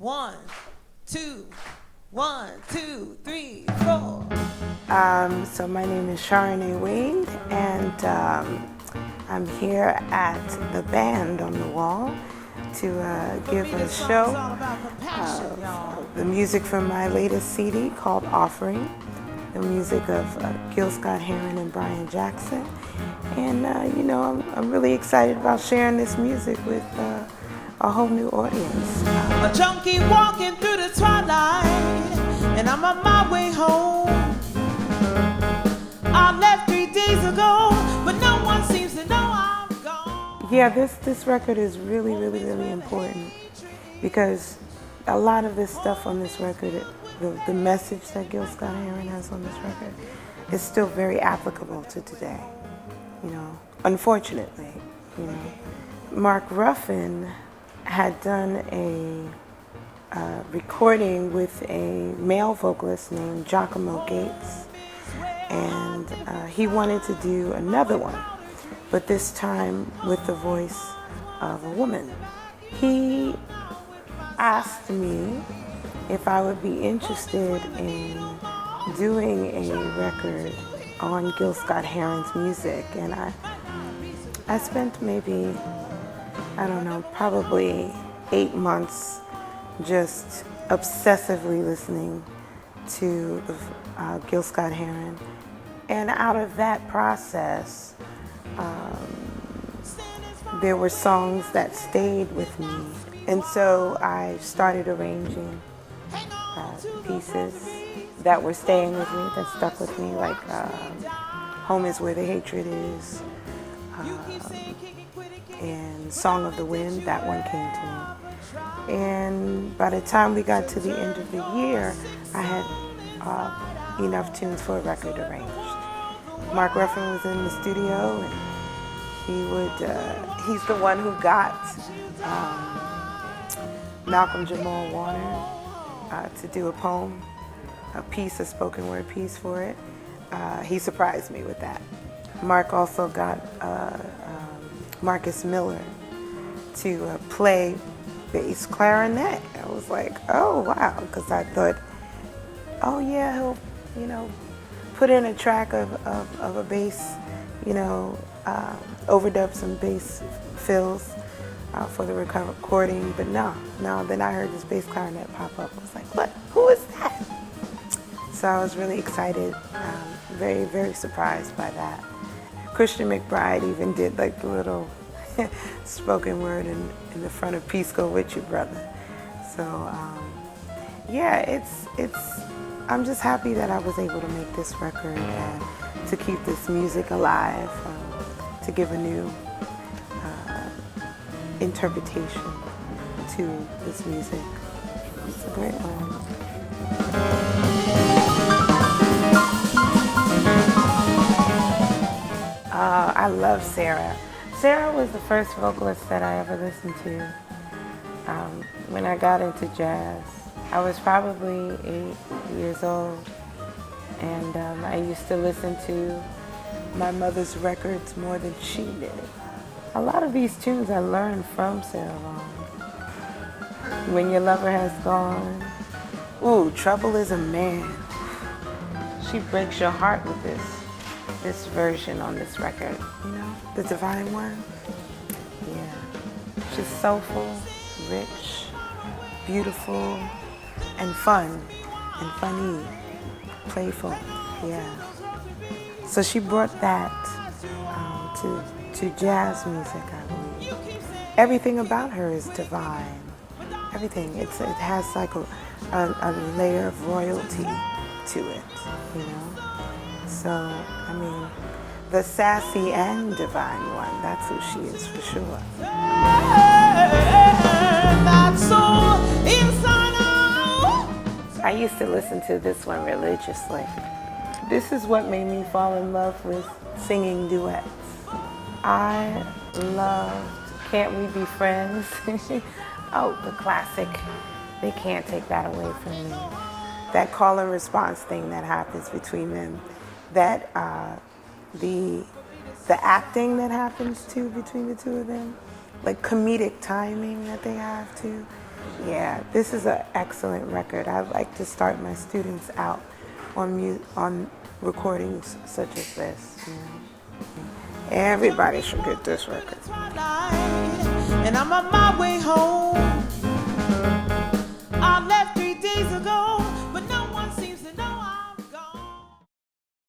1, 2, 1, 2, 3, 4. So my name is Charenée Wade, and I'm here at the Band on the Wall to give a show of the music from my latest CD called Offering, the music of Gil Scott-Heron and Brian Jackson. And I'm really excited about sharing this music with a whole new audience. A junkie walking through the twilight, and I'm on my way home. I left 3 days ago, but no one seems to know I'm gone. Yeah, this record is really, really, really important because a lot of this stuff on this record, the message that Gil Scott-Heron has on this record is still very applicable to today. Unfortunately, Mark Ruffin had done a recording with a male vocalist named Giacomo Gates, and he wanted to do another one, but this time with the voice of a woman. He asked me if I would be interested in doing a record on Gil Scott-Heron's music, and I spent maybe, probably 8 months just obsessively listening to Gil Scott-Heron. And out of that process, there were songs that stayed with me. And so I started arranging pieces that were staying with me, that stuck with me, like Home Is Where the Hatred Is, and Song of the Wind. That one came to me. And by the time we got to the end of the year, I had enough tunes for a record arranged. Mark Ruffin was in the studio, and he's the one who got Malcolm Jamal Warner to do a poem, a piece, a spoken word piece for it. He surprised me with that. Mark also got Marcus Miller to play bass clarinet. I was like, oh wow, because I thought, oh yeah, he'll, put in a track of a bass, overdub some bass fills for the recording, but no, then I heard this bass clarinet pop up. I was like, what, who is that? So I was really excited, very, very surprised by that. Christian McBride even did like the little spoken word in the front of Peace Go With You, Brother. So I'm just happy that I was able to make this record and to keep this music alive, to give a new interpretation to this music. It's a great one. I love Sarah. Sarah was the first vocalist that I ever listened to when I got into jazz. I was probably 8 years old, and I used to listen to my mother's records more than she did. A lot of these tunes I learned from Sarah Vaughan. When Your Lover Has Gone. Ooh, Trouble Is a Man. She breaks your heart with this version on this record, the Divine One. Yeah, she's soulful, rich, beautiful, and fun, and funny, playful, yeah. So she brought that to jazz music, I believe. Everything about her is divine. Everything. It has like a layer of royalty to it, So, the sassy and divine one, that's who she is for sure. I used to listen to this one religiously. This is what made me fall in love with singing duets. I loved Can't We Be Friends? Oh, the classic. They can't take that away from me. That call and response thing that happens between them, that the acting that happens too between the two of them, like comedic timing that they have too. Yeah, this is an excellent record. I like to start my students out on recordings such as this. You know. Everybody should get this record. And I'm on my way home.